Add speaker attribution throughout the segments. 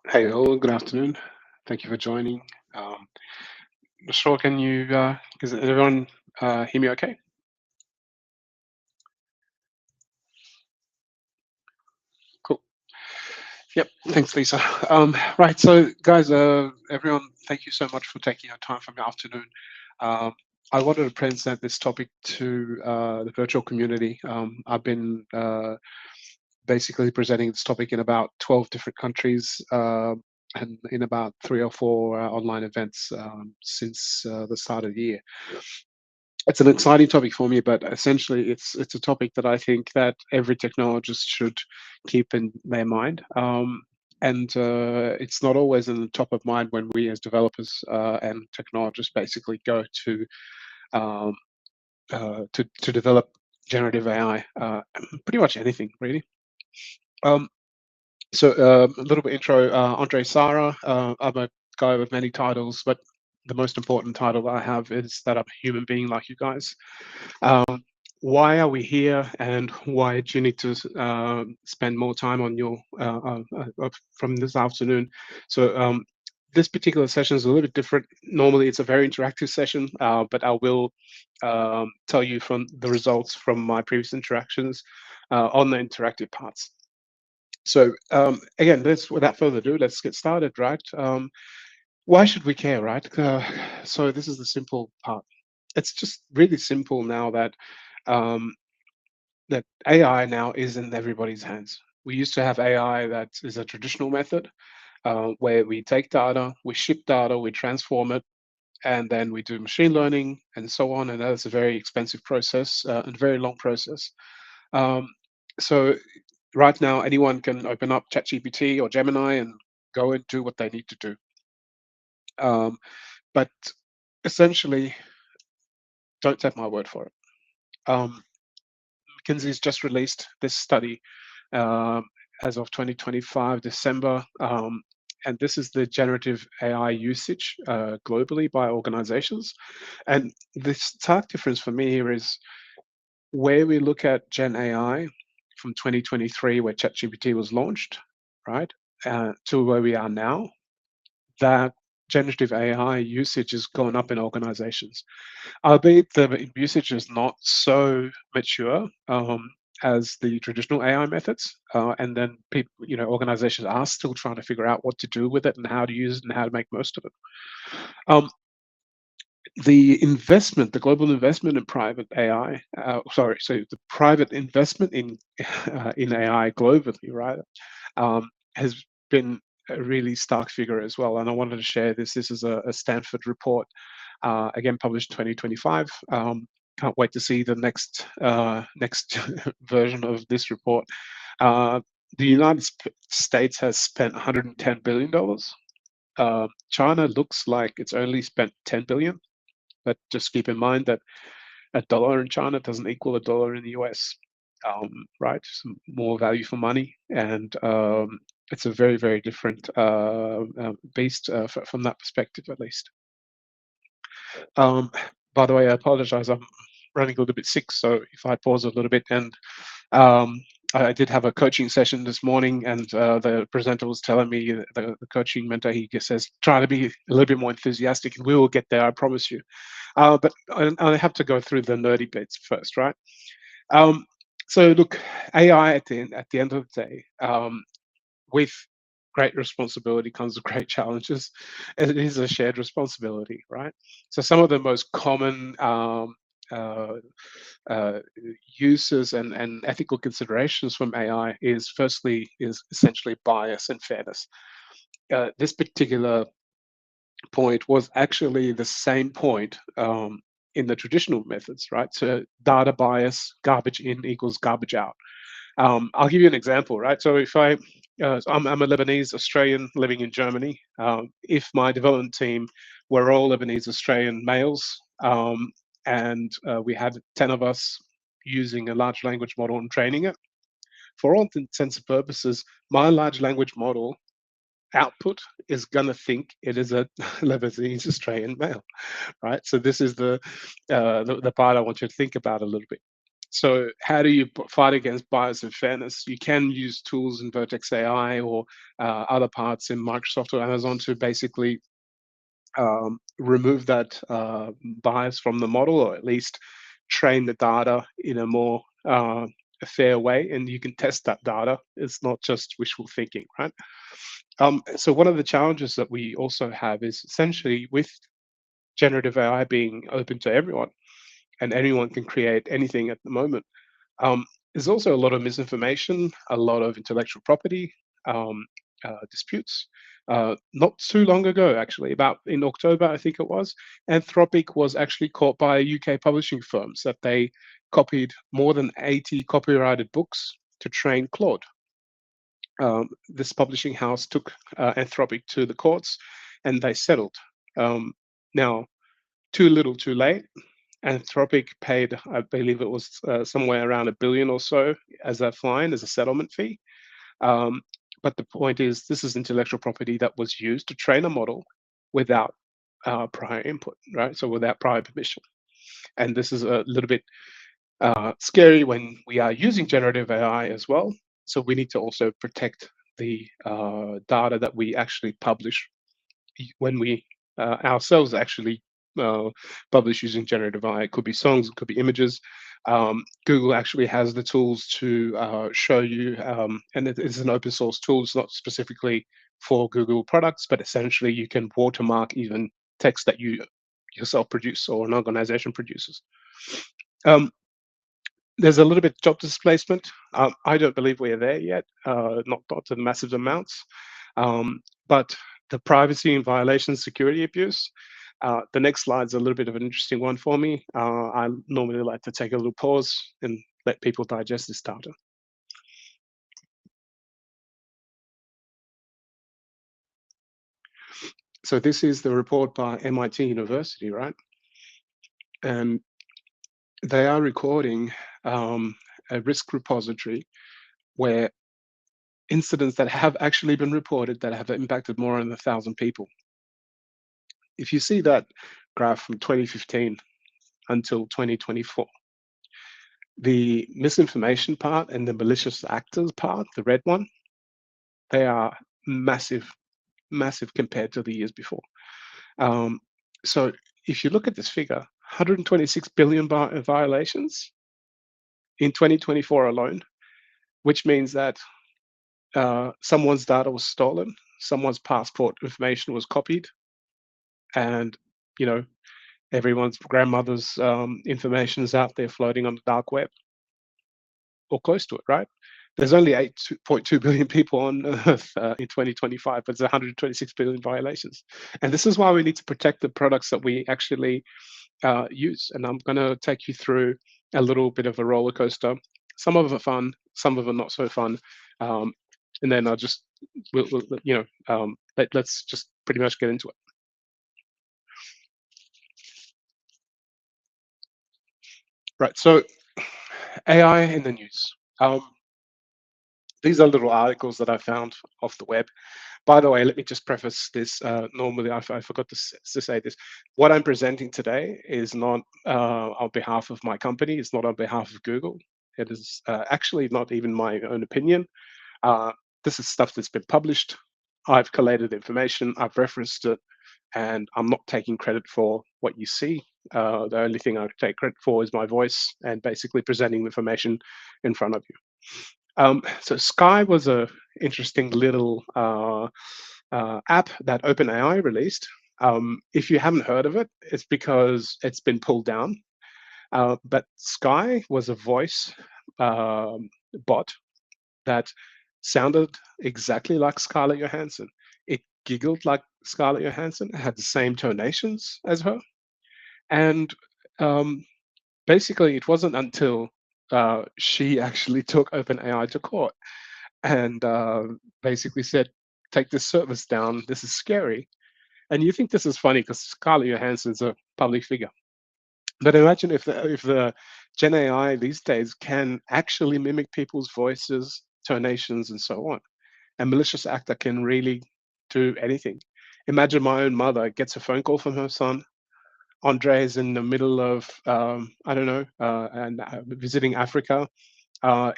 Speaker 1: Hey all, good afternoon. Thank you for joining. Um, Sure, can you, does everyone hear me okay? Cool. Yep, thanks, Lisa. Right, so guys, everyone, thank you so much for taking your time from the afternoon. Um, I wanted to present this topic to the virtual community. I've been basically presenting this topic in about 12 different countries and in about 3 or 4 online events since the start of the year. It's an exciting topic for me, but essentially it's a topic that I think that every technologist should keep in their mind. And it's not always in the top of mind when we as developers and technologists basically go um, to develop generative AI, pretty much anything really. Um, a little bit intro. Andre Sara. I'm a guy with many titles, but the most important title that I have is that I'm a human being like you guys. Um, why are we here, and why do you need to spend more time on your from this afternoon? So this particular session is a little bit different. Normally, it's a very interactive session, but I will tell you from the results from my previous interactions on the interactive parts. So again, let's without further ado, let's get started. Right? Why should we care? Right? So this is the simple part. It's just really simple now um, that AI now is in everybody's hands. We used to have AI that is a traditional method where we take data, we ship data, we transform it, and then we do machine learning and so on. And that's a very expensive process and very long process. Um, so right now, anyone can open up ChatGPT or Gemini and go and do what they need to do. Um, but essentially, don't take my word for it. Um, McKinsey's just released this study um, as of 2025 December, and this is the generative AI usage globally by organizations. And the stark difference for me here is where we look at Gen AI from 2023, where ChatGPT was launched, right, to where we are now. That generative AI usage has gone up in organizations, albeit the usage is not so mature as the traditional AI methods. And then people, organizations are still trying to figure out what to do with it and how to use it and how to make most of it. Um, the global investment in private AI, so the private investment in AI globally, right, has been a really stark figure as well. And I wanted to share this. This is a Stanford report, again published 2025. Can't wait to see the next version of this report. Uh, the States has spent 110 billion dollars. China looks like it's only spent 10 billion, but just keep in mind that a dollar in China doesn't equal a dollar in the US, right? Some more value for money, and it's a very, very different beast from that perspective, at least. Um, by the way, I apologize. I'm running a little bit sick, so if I pause a little bit, and um, I did have a coaching session this morning, and the presenter was telling me, the coaching mentor, he just says, try to be a little bit more enthusiastic, and we will get there, I promise you. But I have to go through the nerdy bits first, right? Um, so look, AI at the end of the day, with great responsibility comes with great challenges. It is a shared responsibility, right? So some of the most common uh, uh, uses and ethical considerations from AI is essentially bias and fairness. This particular point was actually the same point in the traditional methods, right? So data bias, garbage in equals garbage out. I'll give you an example, right? So I'm a Lebanese Australian living in Germany. If my development team were all Lebanese Australian males, and we had 10 of us using a large language model and training it, for all intents and purposes, my large language model output is going to think it is a Lebanese Australian male, right? So this is the part I want you to think about a little bit. So how do you fight against bias and fairness? You can use tools in Vertex AI or other parts in Microsoft or Amazon to basically remove that bias from the model, or at least train the data in a more a fair way, and you can test that data. It's not just wishful thinking, right? So one of the challenges that we also have is essentially with generative AI being open to everyone, and anyone can create anything at the moment. There's also a lot of misinformation, a lot of intellectual property disputes. Not too long ago, actually, about in October, I think it was, Anthropic was actually caught by UK publishing firms that they copied more than 80 copyrighted books to train Claude. This publishing house took Anthropic to the courts, and they settled. Um, Now, too little, too late. Anthropic paid, I believe it was somewhere around 1 billion or so as a fine, as a settlement fee. Um, but the point is, this is intellectual property that was used to train a model without prior input, right? So without prior permission. And this is a little bit scary when we are using generative AI as well. So we need to also protect the data that we actually publish when we ourselves actually uh, publish using generative AI. It could be songs, it could be images. Google actually has the tools to show you, and it is an open source tool. It's not specifically for Google products, but essentially you can watermark even text that you yourself produce or an organization produces. Um, there's a little bit job displacement. I don't believe we are there yet, not to massive amounts. But the privacy and violations, security abuse. The next slide's a little bit of an interesting one for me. I normally like to take a little pause and let people digest this data. So this is the report by MIT University, right? And they are recording a risk repository where incidents that have actually been reported that have impacted more than 1,000 people. If you see that graph from 2015 until 2024, the misinformation part and the malicious actors part, the red one, they are massive, massive compared to the years before. Um, so if you look at this figure, 126 billion violations in 2024 alone, which means that someone's data was stolen, someone's passport information was copied, and you know everyone's grandmother's information is out there floating on the dark web or close to it, right? There's only 8.2 billion people on Earth in 2025, but there's 126 billion violations. And this is why we need to protect the products that we actually use. And I'm going to take you through a little bit of a roller coaster. Some of it fun, some of it not so fun. Um, and then I'll just, let's just pretty much get into it. Right. So AI in the news. These are little articles that I found off the web. By the way, let me just preface this. Normally, I forgot to say this. What I'm presenting today is not on behalf of my company. It's not on behalf of Google. It is actually not even my own opinion. Uh, this is stuff that's been published. I've collated information. I've referenced it, and I'm not taking credit for what you see. The only thing I take credit for is my voice and basically presenting information in front of you. So Sky was a interesting little app that OpenAI released. If you haven't heard of it, it's because it's been pulled down. But Sky was a voice bot that sounded exactly like Scarlett Johansson. It giggled like Scarlett Johansson, it had the same tonations as her. And um, basically, it wasn't until she actually took OpenAI to court and basically said, "Take this service down. This is scary." And you think this is funny because Scarlett Johansson's a public figure. But imagine if the Gen AI these days can actually mimic people's voices, tonations, and so on. A malicious actor can really do anything. Imagine my own mother gets a phone call from her son. Andre is in the middle of I don't know, and visiting Africa.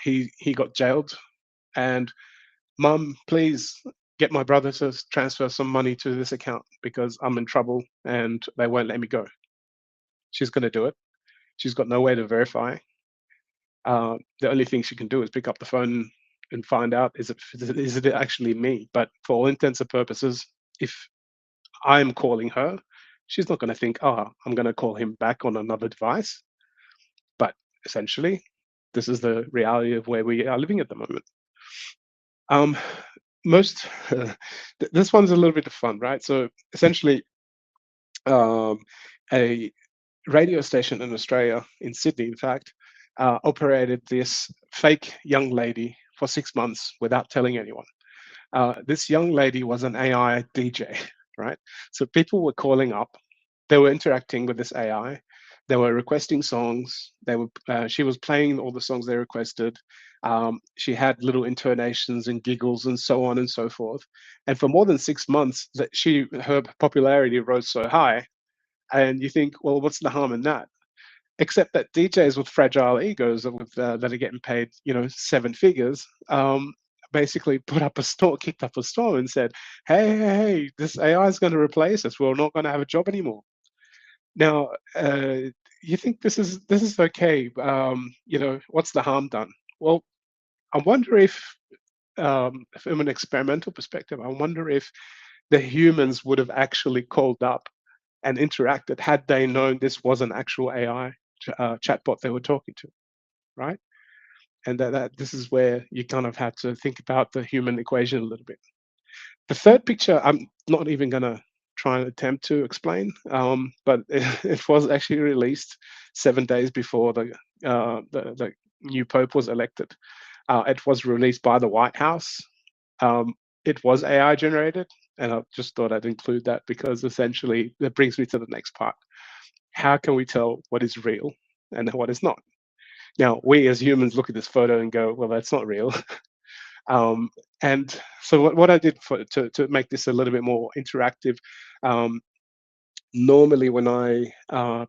Speaker 1: He got jailed, and Mum, please get my brother to transfer some money to this account because I'm in trouble and they won't let me go. She's going to do it. She's got no way to verify. The only thing she can do is pick up the phone and find out is it actually me. But for all intents and purposes, if I'm calling her, she's not going to think, oh, I'm going to call him back on another device. But essentially, this is the reality of where we are living at the moment. Um, most this one's a little bit of fun, right? So essentially, um, a radio station in Australia, in Sydney, in fact, operated this fake young lady for 6 months without telling anyone. This young lady was an AI DJ, right? So people were calling up, they were interacting with this AI, they were requesting songs. She was playing all the songs they requested. She had little intonations and giggles and so on and so forth. And for more than 6 months, her popularity rose so high. And you think, well, what's the harm in that? Except that DJs with fragile egos that are getting paid, seven figures, basically kicked up a storm and said, hey, this AI is going to replace us. We're not going to have a job anymore. Now, you think this is okay? What's the harm done? Well, I wonder if, from an experimental perspective, I wonder if the humans would have actually called up and interacted had they known this was an actual AI chatbot they were talking to, right? And that this is where you kind of have to think about the human equation a little bit. The third picture, I'm not even going to try and attempt to explain, but it was actually released 7 days before the new pope was elected. It was released by the White House. It was AI generated, and I just thought I'd include that because essentially that brings me to the next part. How can we tell what is real and what is not? Now, we as humans look at this photo and go, well, that's not real. um, and so what I did to make this a little bit more interactive, um, normally when I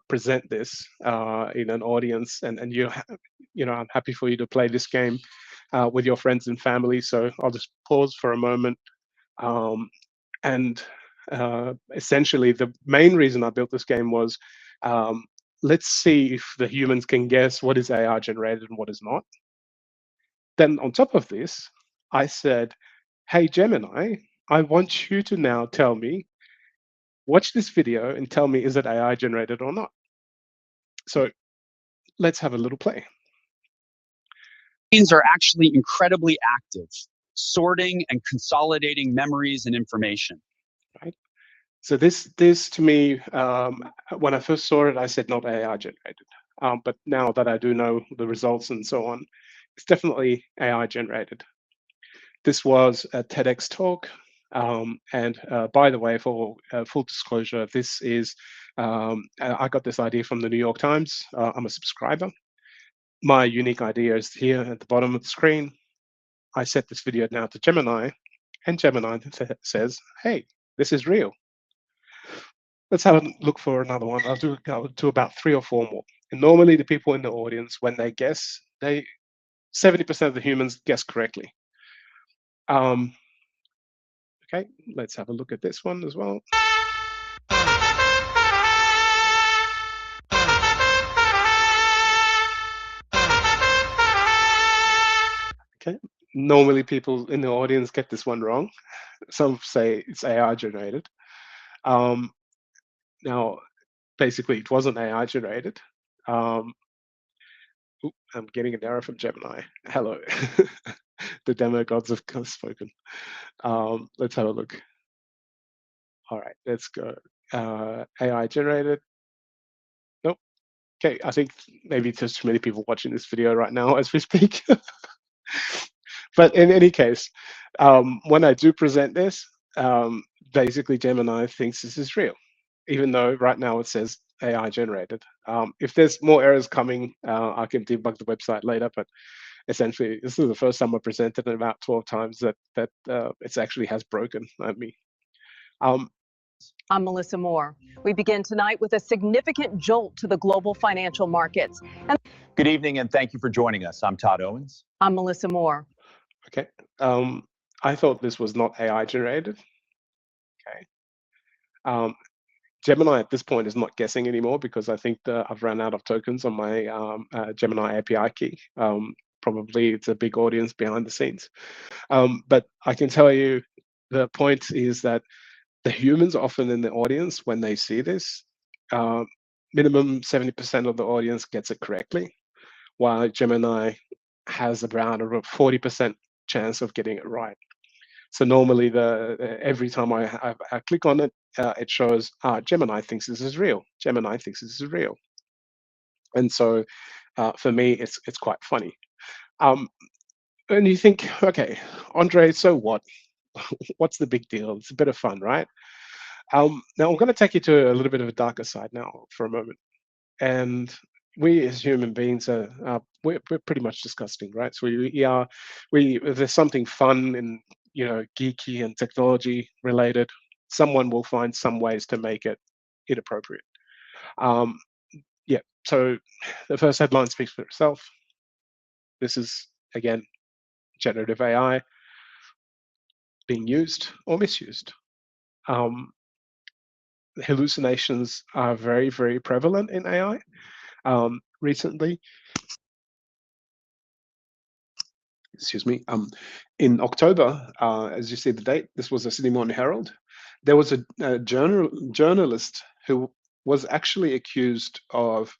Speaker 1: present this in an audience, and I'm happy for you to play this game with your friends and family. So I'll just pause for a moment. Um, and Essentially, the main reason I built this game was, um, let's see if the humans can guess what is AI generated and what is not. Then on top of this, I said, hey, Gemini, I want you to now tell me, watch this video and tell me, is it AI generated or not? So let's have a little play.
Speaker 2: Brains are actually incredibly active, sorting and consolidating memories and information.
Speaker 1: Right. So this to me, when I first saw it, I said not AI generated. But now that I do know the results and so on, it's definitely AI generated. This was a TEDx talk. And by the way, for full disclosure, I got this idea from the New York Times. I'm a subscriber. My unique idea is here at the bottom of the screen. I set this video now to Gemini, and Gemini says, hey, this is real. Let's have a look for another one. I'll do about 3 or 4 more. And normally the people in the audience, when they guess, 70% of the humans guess correctly. Okay, let's have a look at this one as well. Okay, normally people in the audience get this one wrong. Some say it's AI generated. Um, Now, basically, it wasn't AI generated. Um, I'm getting an error from Gemini. Hello. The demo gods have spoken. Let's have a look. All right, let's go. AI generated. Nope. Okay, I think maybe there's too many people watching this video right now as we speak. But in any case, when I do present this, basically Gemini thinks this is real, even though right now it says AI generated. If there's more errors coming, I can debug the website later. But essentially, this is the first time I presented it about 12 times that it actually has broken at me. Um,
Speaker 3: I'm Melissa Moore. We begin tonight with a significant jolt to the global financial markets.
Speaker 4: Good evening, and thank you for joining us. I'm Todd Owens.
Speaker 3: I'm Melissa Moore.
Speaker 1: Okay. I thought this was not AI generated. Okay. Gemini at this point is not guessing anymore because I think I've run out of tokens on my Gemini API key. Probably it's a big audience behind the scenes. But I can tell you the point is that the humans often in the audience, when they see this, minimum 70% of the audience gets it correctly, while Gemini has around a 40% chance of getting it right. So normally, every time I click on it, it shows Gemini thinks this is real. Gemini thinks this is real, and so for me, it's quite funny. And you think, okay, Andre, so what? What's the big deal? It's a bit of fun, right? Now I'm going to take you to a little bit of a darker side now for a moment. And we as human beings we're pretty much disgusting, right? So if there's something fun and geeky and technology related, someone will find some ways to make it inappropriate. Yeah. So the first headline speaks for itself. This is again generative AI being used or misused. Hallucinations are very, very prevalent in AI. Recently, excuse me, in October, as you see the date, this was a Sydney Morning Herald. There was a journalist who was actually accused of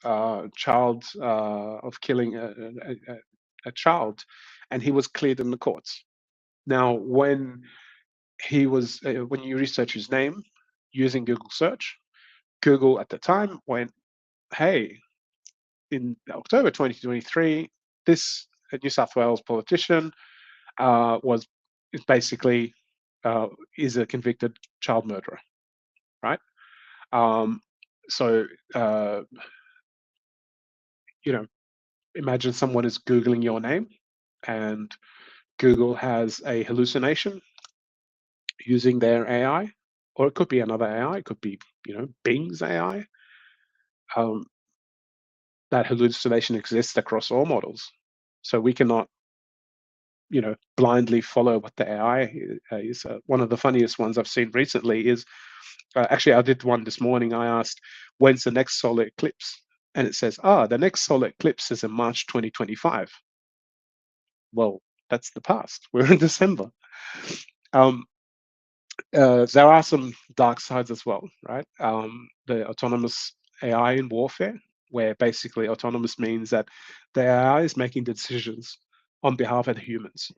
Speaker 1: killing a child, and he was cleared in the courts. Now, when you research his name using Google search, Google at the time went, hey, in October 2023, this New South Wales politician is a convicted child murderer, right? So imagine someone is Googling your name, and Google has a hallucination using their AI, or it could be another AI, it could be Bing's AI. That hallucination exists across all models, so we cannot blindly follow what the AI is. One of the funniest ones I've seen recently is actually I did one this morning. I asked, when's the next solar eclipse? And it says, the next solar eclipse is in March 2025. Well, that's the past. We're in December. There are some dark sides as well, right? The autonomous AI in warfare, where basically autonomous means that the AI is making decisions on behalf of the humans.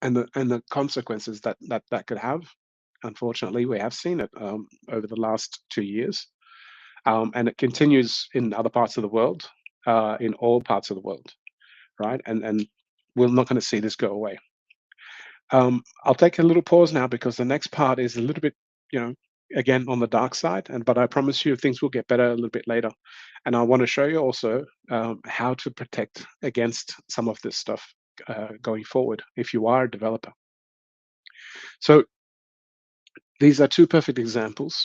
Speaker 1: And the consequences that could have, unfortunately, we have seen it over the last 2 years, and it continues in other parts of the world, in all parts of the world, right? And we're not going to see this go away. I'll take a little pause now because the next part is a little bit, again on the dark side, but I promise you things will get better a little bit later. And I want to show you also how to protect against some of this stuff going forward if you are a developer. So these are two perfect examples.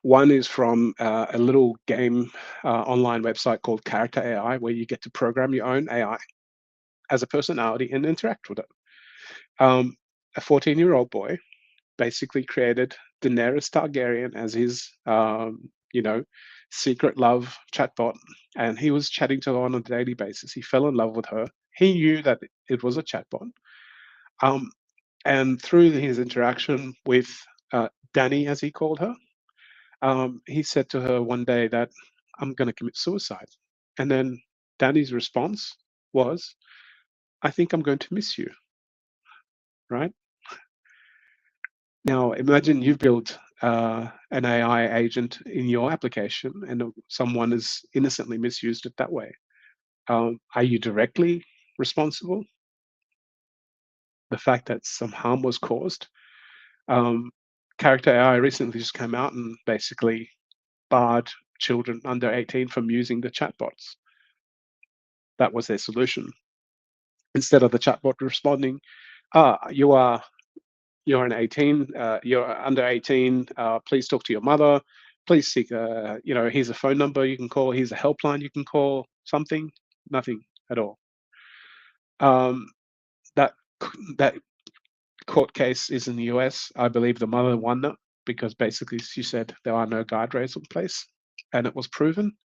Speaker 1: One is from a little game online website called Character AI, where you get to program your own AI as a personality and interact with it. A 14-year-old boy basically created Daenerys Targaryen as his, secret love chatbot, and he was chatting to her on a daily basis. He fell in love with her. He knew that it was a chatbot, and through his interaction with Danny, as he called her, he said to her one day that I'm going to commit suicide. And then Danny's response was, I think I'm going to miss you, right? Now, imagine you've built an AI agent in your application and someone has innocently misused it that way. Are you directly responsible? The fact that some harm was caused. Character AI recently just came out and basically barred children under 18 from using the chatbots. That was their solution. Instead of the chatbot responding, you are you're under 18, please talk to your mother, please seek here's a phone number you can call, here's a helpline you can call, something, nothing at all. That that court case is in the US. I believe the mother won it because basically she said there are no guardrails in place, and it was proven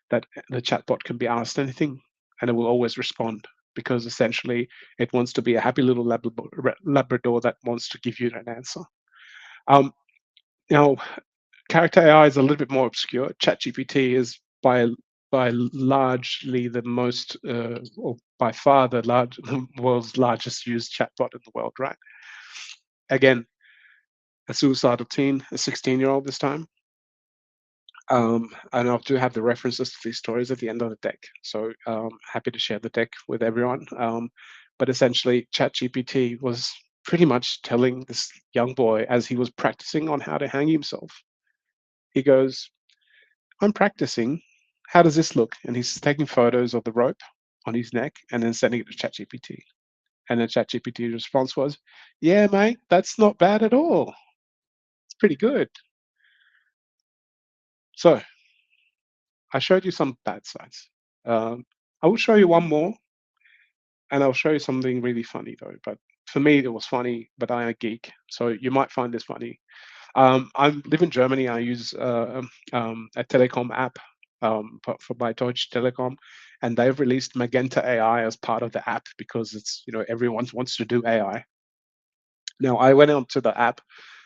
Speaker 1: that the chatbot can be asked anything and it will always respond, because essentially it wants to be a happy little Labrador that wants to give you an answer. Now, character AI is a little bit more obscure. ChatGPT is by largely the most, or by far the world's largest used chatbot in the world, right? Again, a suicidal teen, a 16-year-old this time. And I do have the references to these stories at the end of the deck. So happy to share the deck with everyone. But essentially, ChatGPT was pretty much telling this young boy as he was practicing on how to hang himself. He goes, I'm practicing. How does this look? And he's taking photos of the rope on his neck and then sending it to ChatGPT. And then ChatGPT's response was, yeah, mate, that's not bad at all. It's pretty good. So I showed you some bad sides. I will show you one more, and I'll show you something really funny though. But for me, it was funny, but I'm a geek, so you might find this funny. I live in Germany. I use a telecom app for by Deutsche Telekom, and they've released Magenta AI as part of the app because it's, everyone wants to do AI. Now, I went onto the app.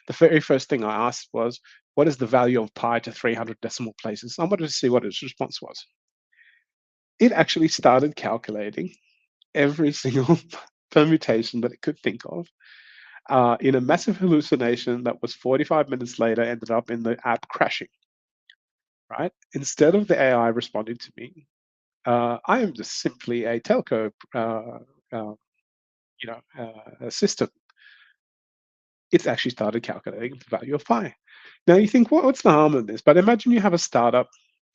Speaker 1: The very first thing I asked was, what is the value of pi to 300 decimal places? I wanted to see what its response was. It actually started calculating every single permutation that it could think of in a massive hallucination that was 45 minutes later ended up in the app crashing, right? Instead of the AI responding to me, I am just simply a telco system. It's actually started calculating the value of pi. Now you think, what's the harm in this? But imagine you have a startup,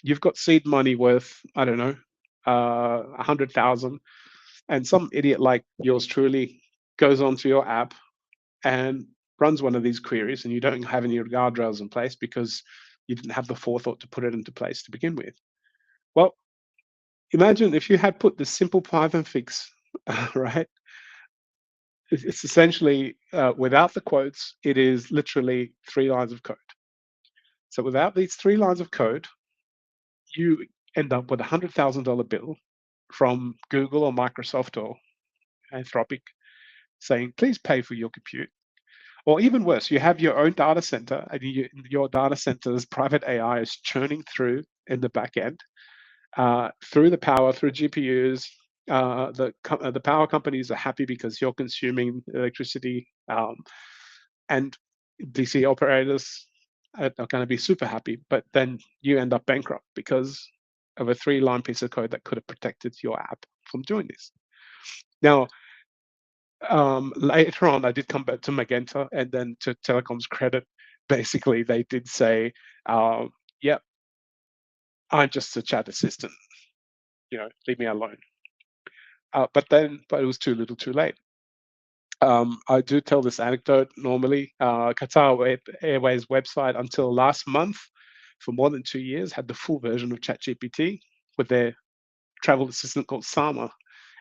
Speaker 1: you've got seed money worth, I don't know, 100,000, and some idiot like yours truly goes onto your app and runs one of these queries, and you don't have any guardrails in place because you didn't have the forethought to put it into place to begin with. Well, imagine if you had put this simple Python fix, right? It's essentially, without the quotes, it is literally 3 lines of code. So without these 3 lines of code, you end up with a $100,000 bill from Google or Microsoft or Anthropic saying, please pay for your compute. Or even worse, you have your own data center, and your data center's private AI is churning through in the back end, through the power, through GPUs. The power companies are happy because you're consuming electricity, and DC operators are going to be super happy. But then you end up bankrupt because of a 3-line piece of code that could have protected your app from doing this. Now, later on, I did come back to Magenta, and then to Telecom's credit, basically they did say, "Yep, I'm just a chat assistant. Leave me alone." But it was too little, too late. I do tell this anecdote normally. Qatar Airways website until last month, for more than 2 years, had the full version of ChatGPT with their travel assistant called Sama.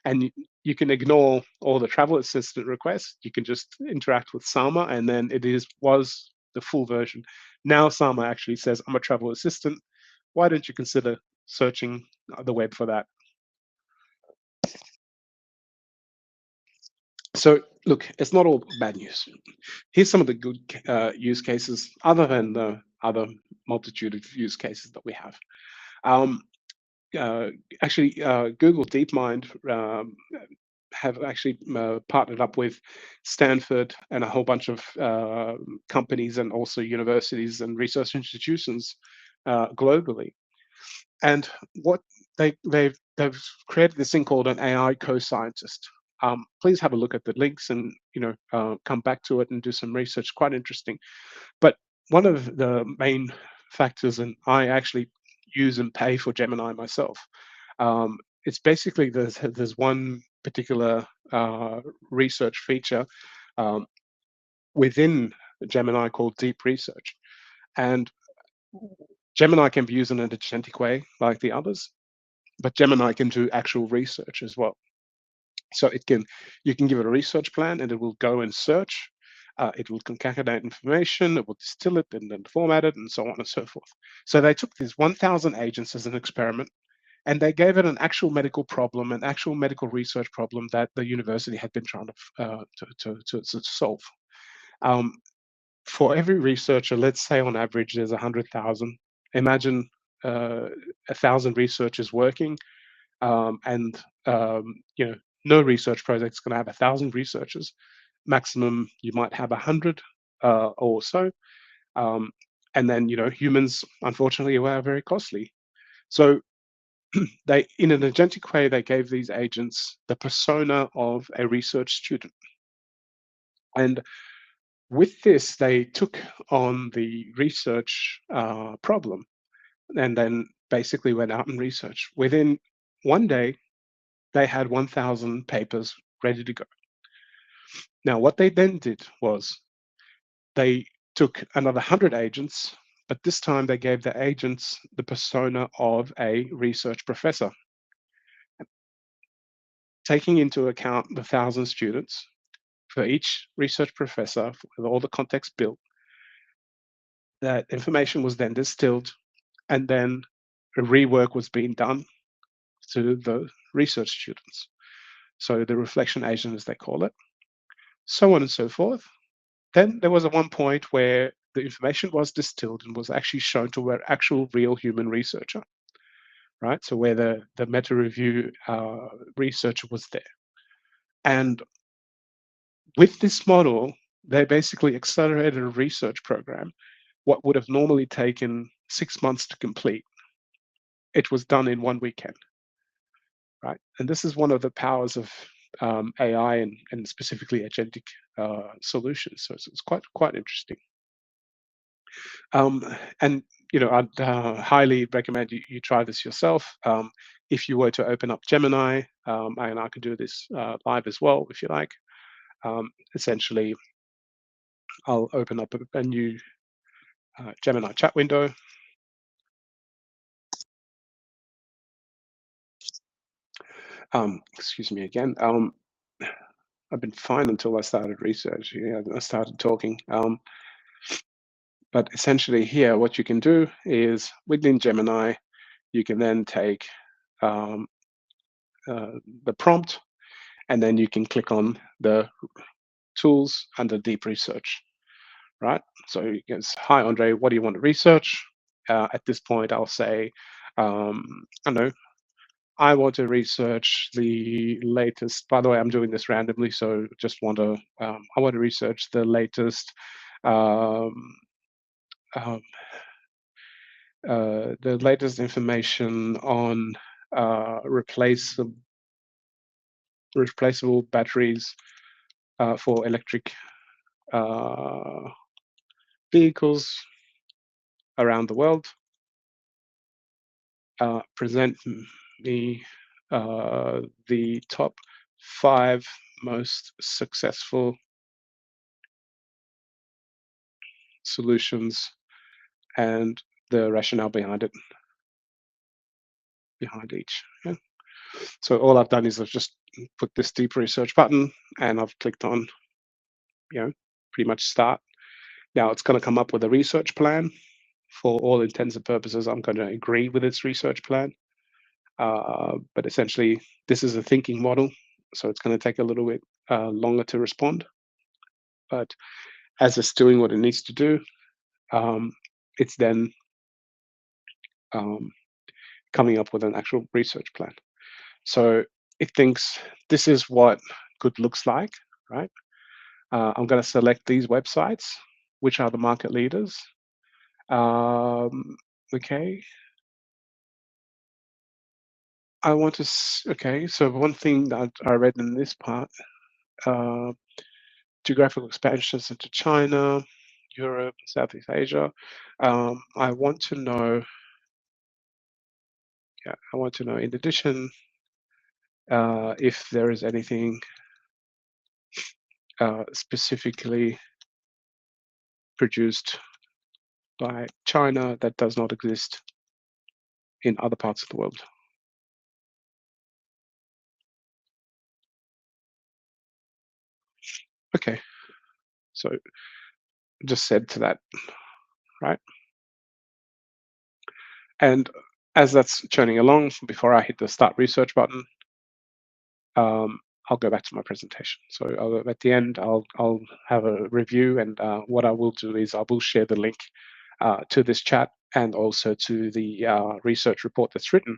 Speaker 1: And you can ignore all the travel assistant requests. You can just interact with Sama, and then was the full version. Now Sama actually says, I'm a travel assistant. Why don't you consider searching the web for that? So look, it's not all bad news. Here's some of the good use cases, other than the other multitude of use cases that we have. Google DeepMind have actually partnered up with Stanford and a whole bunch of companies, and also universities and research institutions globally. And what they've created this thing called an AI co-scientist. Please have a look at the links and come back to it and do some research. Quite interesting. But one of the main factors, and I actually use and pay for Gemini myself. It's basically there's one particular research feature within Gemini called deep research. And Gemini can be used in an agentic way like the others, but Gemini can do actual research as well. So you can give it a research plan and it will go and search. It will concatenate information, it will distill it and then format it and so on and so forth. So they took these 1,000 agents as an experiment and they gave it an actual medical problem, an actual medical research problem that the university had been trying to solve. Um, for every researcher, let's say on average there's 100,000. Imagine 1,000 researchers working, and no research project is going to have 1,000 researchers. Maximum, you might have 100 or so. And then humans, unfortunately, were very costly. So they, in an agentic way, they gave these agents the persona of a research student. And with this, they took on the research problem and then basically went out and researched. Within one day, they had 1,000 papers ready to go. Now, what they then did was they took another 100 agents, but this time they gave the agents the persona of a research professor, taking into account the 1,000 students. For each research professor, with all the context built, that information was then distilled, and then a rework was being done to the research students. So the reflection agent, as they call it, so on and so forth. Then there was at one point where the information was distilled and was actually shown to an actual real human researcher, right? So where the meta review researcher was there. And with this model, they basically accelerated a research program. What would have normally taken 6 months to complete, it was done in one weekend, right? And this is one of the powers of AI and specifically agentic solutions. So it's quite interesting. And I'd highly recommend you try this yourself. If you were to open up Gemini, and I could do this live as well if you like. Essentially, I'll open up a new Gemini chat window. Excuse me again. I've been fine until I started research. Yeah, I started talking. But essentially here, what you can do is within Gemini, you can then take um, the prompt, and then you can click on the tools under deep research, right? So you can say, hi, Andre, what do you want to research? At this point, I'll say, I don't know, I want to research the latest. By the way, I'm doing this randomly, so just want to. I want to research the latest, um, um, the latest information on replaceable batteries for electric vehicles around the world. Present me the top 5 most successful solutions and the rationale behind each. Yeah. So all I've done is I've just put this deep research button and I've clicked on, pretty much start. Now it's going to come up with a research plan. For all intents and purposes, I'm going to agree with its research plan. But essentially, this is a thinking model, so it's going to take a little bit longer to respond. But as it's doing what it needs to do, it's then coming up with an actual research plan. So it thinks this is what good looks like, right? I'm going to select these websites, which are the market leaders. Okay. I want to, okay, so one thing that I read in this part, geographical expansions into China, Europe, Southeast Asia. I want to know, in addition, if there is anything specifically produced by China that does not exist in other parts of the world. Okay, so just said to that, right? And as that's churning along, before I hit the start research button, I'll go back to my presentation. So at the end, I'll have a review, and what I will do is I will share the link to this chat and also to the research report that's written.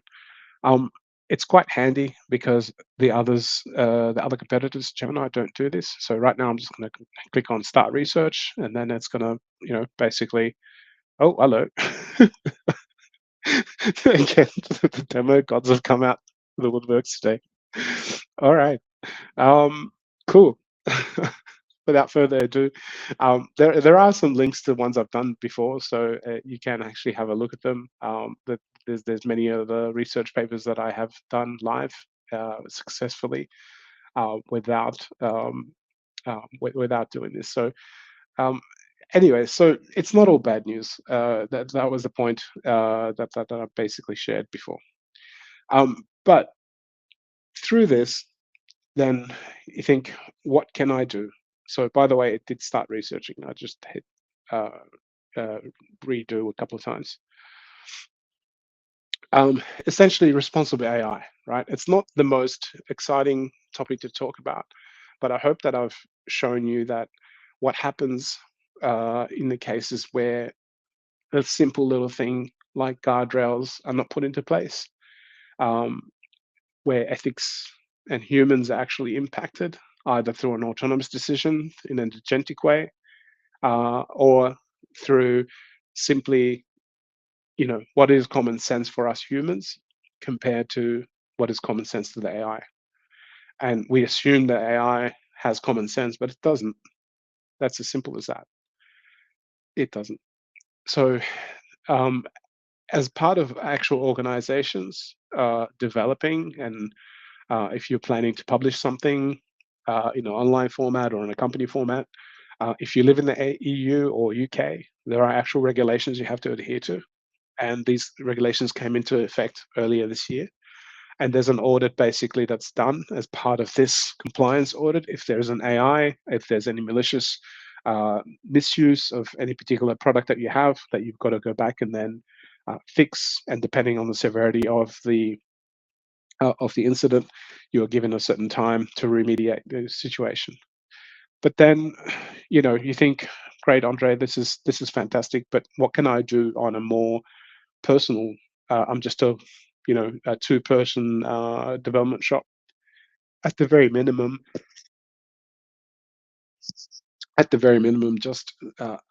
Speaker 1: It's quite handy because the other competitors, Gemini, don't do this. So right now I'm just going to click on Start Research, and then it's going to, basically, oh, hello. Again, the demo gods have come out of the woodworks today. All right, cool. Without further ado, there are some links to ones I've done before, so you can actually have a look at them. There's many of the research papers that I have done live successfully without without doing this. So anyway, so it's not all bad news. That was the point that I basically shared before. But through this, then you think, what can I do? So by the way, it did start researching. I just hit redo a couple of times. Essentially, responsible AI, right? It's not the most exciting topic to talk about, but I hope that I've shown you that what happens in the cases where a simple little thing like guardrails are not put into place, where ethics and humans are actually impacted, either through an autonomous decision in an agentic way, or through simply, what is common sense for us humans compared to what is common sense to the AI. And we assume that AI has common sense, but it doesn't. That's as simple as that. It doesn't. So as part of actual organizations developing, and if you're planning to publish something in an online format or in a company format, if you live in the EU or UK, there are actual regulations you have to adhere to. And these regulations came into effect earlier this year. And there's an audit basically that's done as part of this compliance audit. If there's an AI, if there's any malicious misuse of any particular product that you have, that you've got to go back and then fix. And depending on the severity of the incident, you're given a certain time to remediate the situation. But then, you think, great, Andre, this is fantastic. But what can I do on a more personal? I'm just a two-person development shop. At the very minimum, just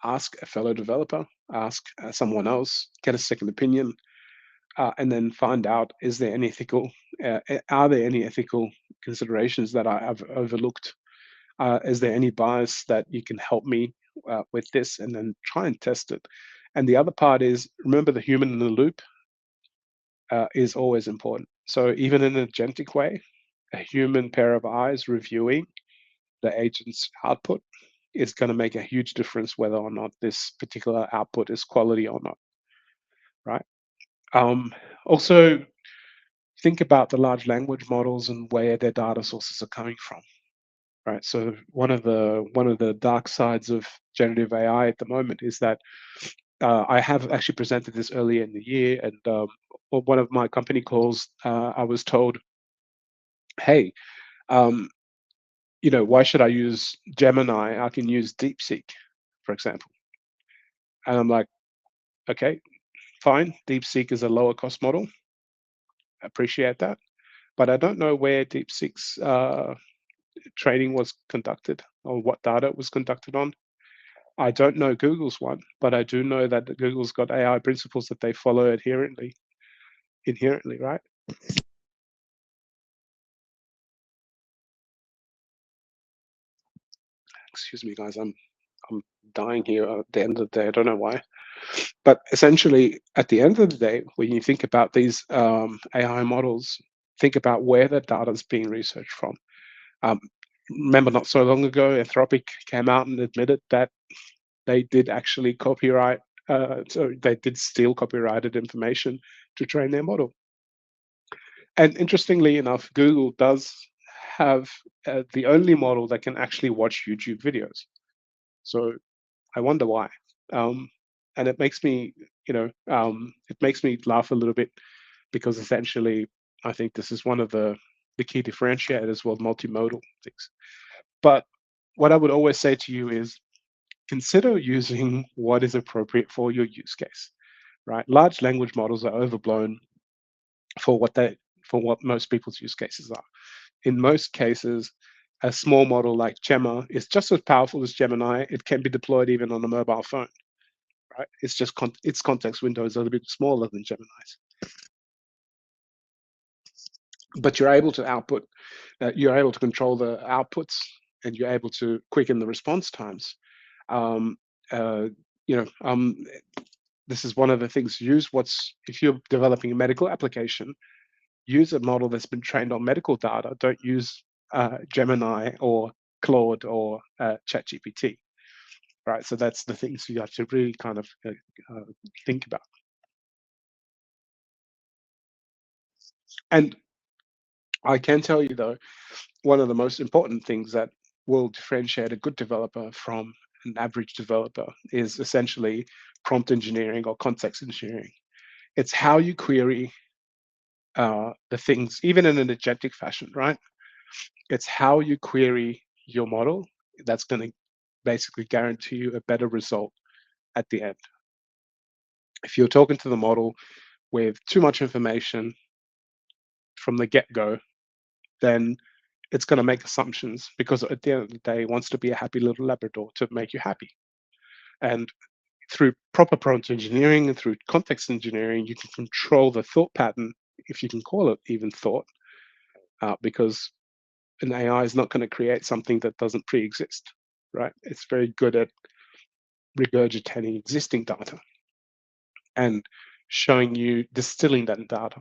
Speaker 1: ask a fellow developer, ask someone else, get a second opinion, and then find out, are there any ethical considerations that I have overlooked? Is there any bias that you can help me with this? And then try and test it. And the other part is, remember, the human in the loop is always important. So even in an agentic way, a human pair of eyes reviewing the agent's output is going to make a huge difference whether or not this particular output is quality or not, right? Also, think about the large language models and where their data sources are coming from, right? So one of the dark sides of generative AI at the moment is that I have actually presented this earlier in the year, and on one of my company calls, I was told, hey, why should I use Gemini? I can use DeepSeek, for example. And I'm like, okay, fine. DeepSeek is a lower cost model. Appreciate that. But I don't know where DeepSeek's training was conducted or what data was conducted on. I don't know Google's one, but I do know that Google's got AI principles that they follow inherently, right? Excuse me, guys. I'm dying here at the end of the day. I don't know why. But essentially, at the end of the day, when you think about these AI models, think about where the data is being researched from. Remember, not so long ago, Anthropic came out and admitted that they did actually copyright, so they did steal copyrighted information to train their model. And interestingly enough, Google does have the only model that can actually watch YouTube videos. So I wonder why. And it makes me, it makes me laugh a little bit because essentially, I think this is one of the key differentiators with multimodal things. But what I would always say to you is consider using what is appropriate for your use case, right? Large language models are overblown for what most people's use cases are. In most cases, a small model like Gemma is just as powerful as Gemini. It can be deployed even on a mobile phone, right? It's just its context window is a little bit smaller than Gemini's. But you're able to output, you're able to control the outputs, and you're able to quicken the response times. Um, uh, you know, um, this is one of the things. If you're developing a medical application, use a model that's been trained on medical data. Don't use Gemini or Claude or ChatGPT. Right. So that's the things you have to really kind of think about. And I can tell you though, one of the most important things that will differentiate a good developer from an average developer is essentially prompt engineering or context engineering. It's how you query the things, even in an agentic fashion, right? It's how you query your model that's going to basically guarantee you a better result at the end. If you're talking to the model with too much information from the get-go, then it's going to make assumptions because at the end of the day, it wants to be a happy little Labrador to make you happy. And through proper prompt engineering and through context engineering, you can control the thought pattern, if you can call it even thought, because an AI is not going to create something that doesn't pre-exist, right? It's very good at regurgitating existing data and showing you distilling that data,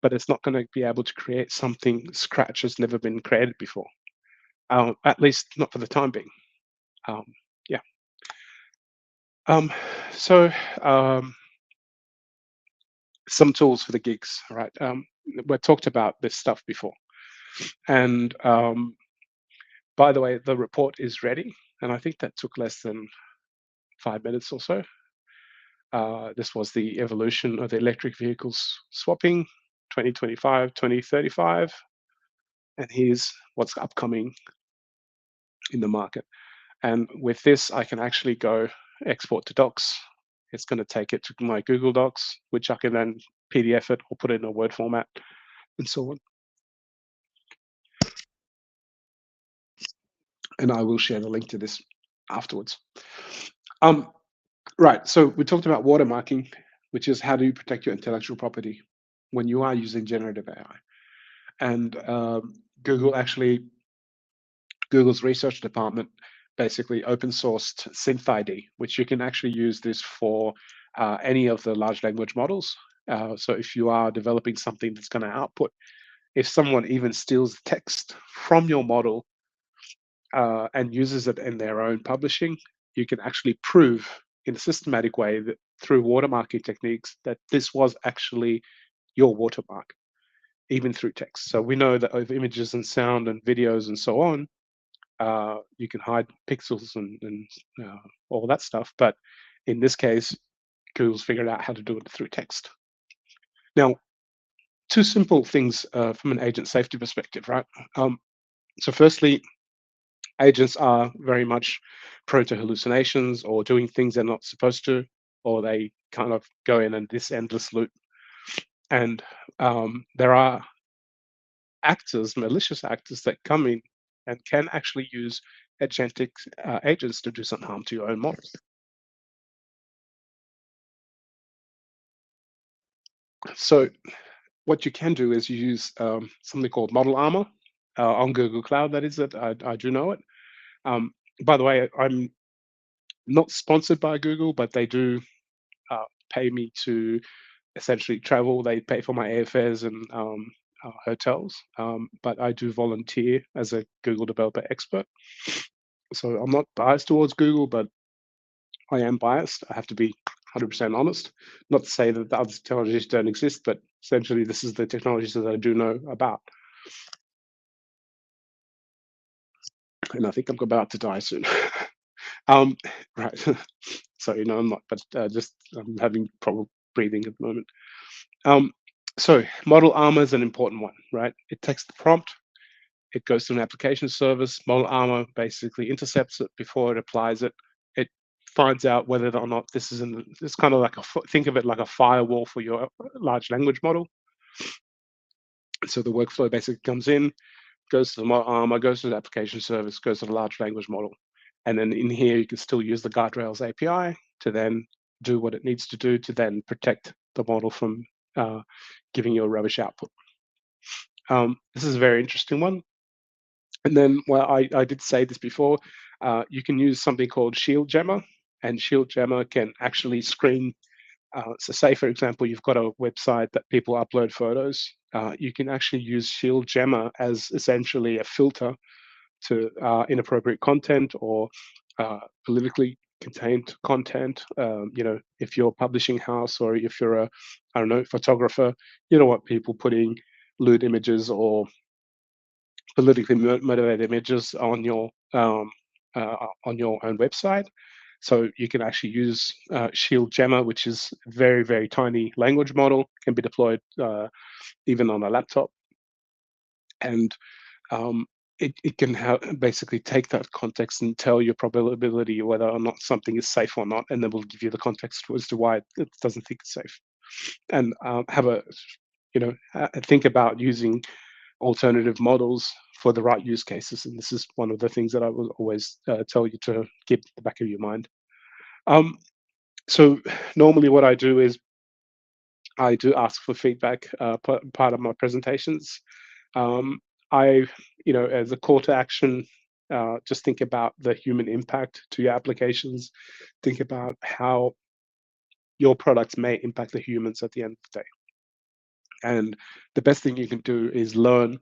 Speaker 1: but it's not going to be able to create something scratch has never been created before, at least not for the time being. Yeah. So some tools for the gigs, right? We talked about this stuff before, and by the way, the report is ready, and I think that took less than 5 minutes or so. This was the evolution of the electric vehicles swapping 2025, 2035. And here's what's upcoming in the market. And with this, I can actually go export to docs. It's going to take it to my Google Docs, which I can then PDF it or put it in a Word format and so on. And I will share the link to this afterwards. Right, so we talked about watermarking, which is how do you protect your intellectual property when you are using generative AI. And Google's research department basically open sourced SynthID, which you can actually use this for any of the large language models. So if you are developing something that's going to output, if someone even steals text from your model and uses it in their own publishing, you can actually prove in a systematic way that through watermarking techniques that this was actually your watermark, even through text. So we know that over images and sound and videos and so on, you can hide pixels and all that stuff. But in this case, Google's figured out how to do it through text. Now, two simple things from an agent safety perspective, right? So firstly, agents are very much prone to hallucinations or doing things they're not supposed to, or they kind of go in this endless loop. And there are actors, malicious actors that come in and can actually use agentic agents to do some harm to your own models. So what you can do is you use something called Model Armor on Google Cloud. That is it. I do know it. By the way, I'm not sponsored by Google, but they do pay me to essentially travel. They pay for my airfares and hotels, but I do volunteer as a Google developer expert. So I'm not biased towards Google, but I am biased. I have to be 100% honest. Not to say that the other technologies don't exist, but essentially this is the technologies that I do know about. And I think I'm about to die soon. Right. Sorry, no, I'm not, but just I'm having trouble breathing at the moment. So model armor is an important one, right? It takes the prompt, it goes to an application service. Model armor basically intercepts it before it applies it. It finds out whether or not this is in. It's kind of like think of it like a firewall for your large language model. So the workflow basically comes in, goes to the model armor, goes to the application service, goes to the large language model, and then in here you can still use the guardrails API to then do what it needs to do to then protect the model from giving you a rubbish output. This is a very interesting one. And then, well, I did say this before, you can use something called Shield Gemma, and Shield Gemma can actually screen. So say, for example, you've got a website that people upload photos. You can actually use Shield Gemma as essentially a filter to inappropriate content or politically contained content. If you're a publishing house or if you're a, I don't know, photographer, you don't want people putting lewd images or politically motivated images on your own website. So you can actually use Shield Gemma, which is a very, very tiny language model, can be deployed even on a laptop. And it can basically take that context and tell your probability whether or not something is safe or not, and then we'll give you the context as to why it doesn't think it's safe. And think about using alternative models for the right use cases. And this is one of the things that I will always tell you to keep in the back of your mind. So normally what I do is I do ask for feedback part of my presentations. As a call to action, just think about the human impact to your applications. Think about how your products may impact the humans at the end of the day. And the best thing you can do is learn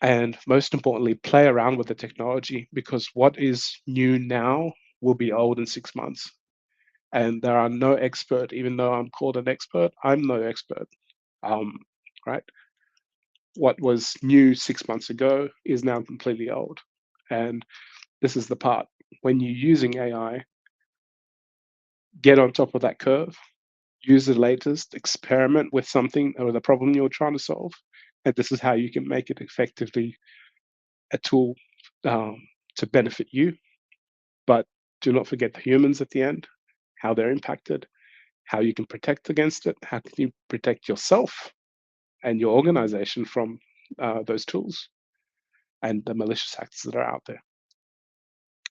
Speaker 1: and most importantly, play around with the technology, because what is new now will be old in 6 months. And there are no expert, even though I'm called an expert, I'm no expert, right? What was new 6 months ago is now completely old. And this is the part. When you're using AI, get on top of that curve, use the latest, experiment with something or the problem you're trying to solve. And this is how you can make it effectively a tool to benefit you. But do not forget the humans at the end, how they're impacted, how you can protect against it, how can you protect yourself and your organization from those tools and the malicious acts that are out there.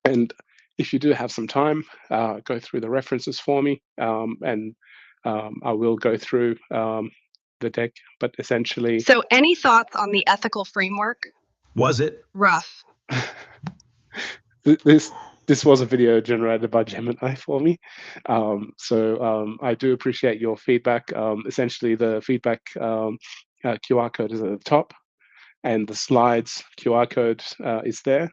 Speaker 1: And if you do have some time, go through the references for me, and I will go through the deck, but essentially.
Speaker 3: So, any thoughts on the ethical framework?
Speaker 4: Was it?
Speaker 3: Rough.
Speaker 1: This was a video generated by Gemini for me. I do appreciate your feedback. Essentially, the feedback QR code is at the top, and the slides QR code is there.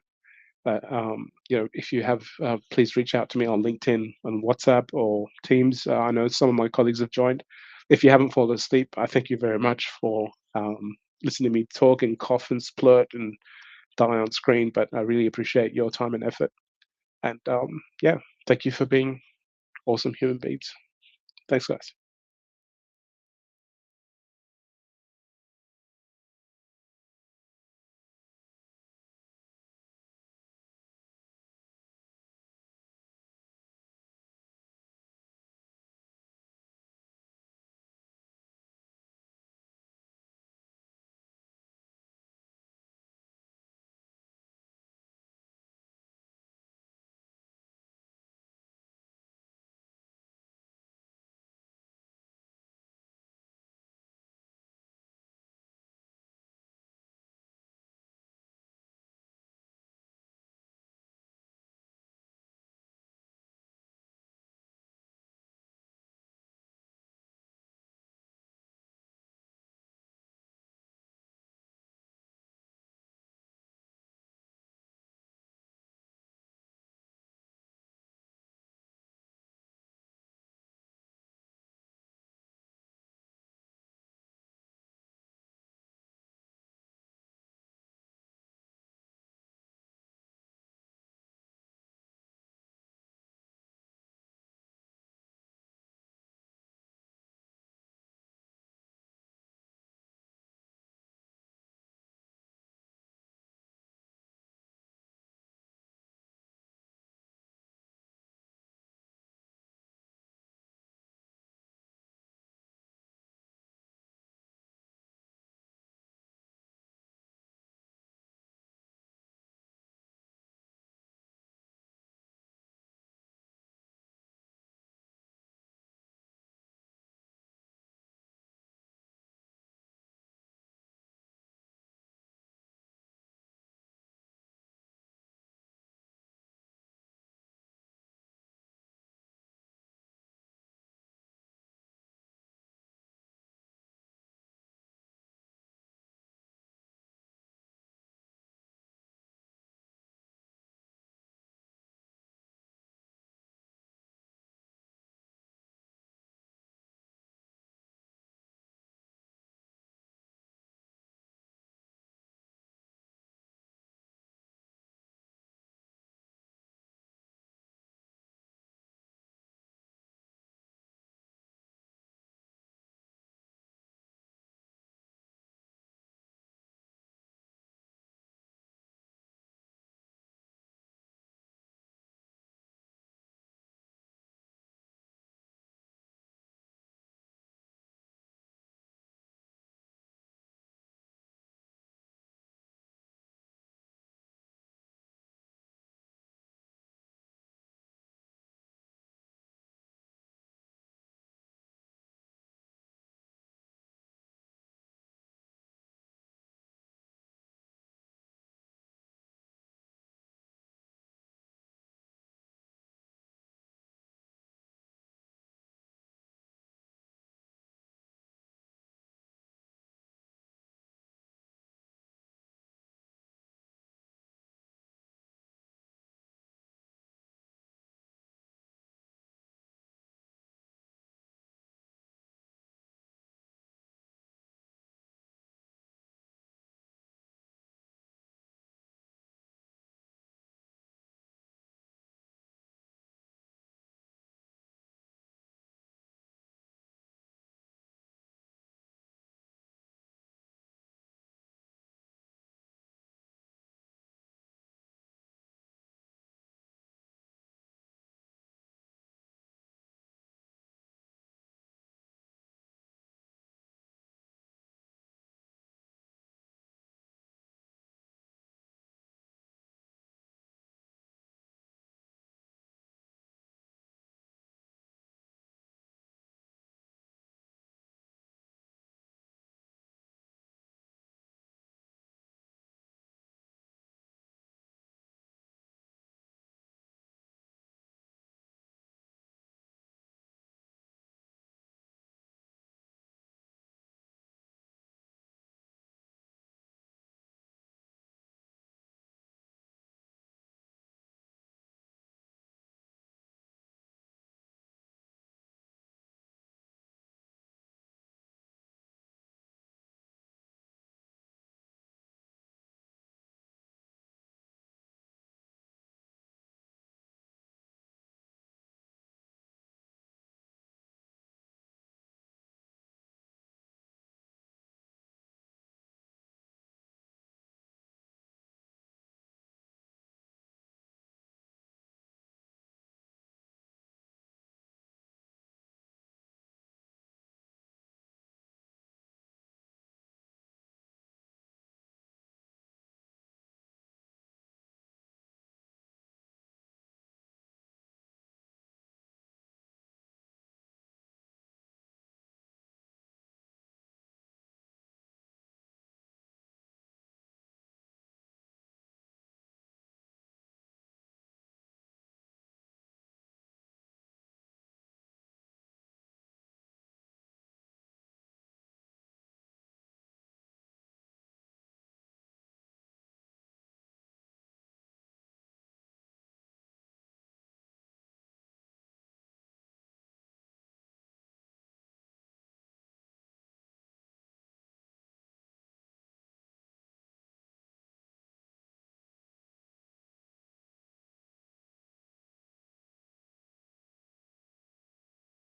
Speaker 1: If you have, please reach out to me on LinkedIn, on WhatsApp, or Teams. I know some of my colleagues have joined. If you haven't fallen asleep, I thank you very much for listening to me talk and cough and splurt and die on screen. But I really appreciate your time and effort. And thank you for being awesome human beings. Thanks, guys.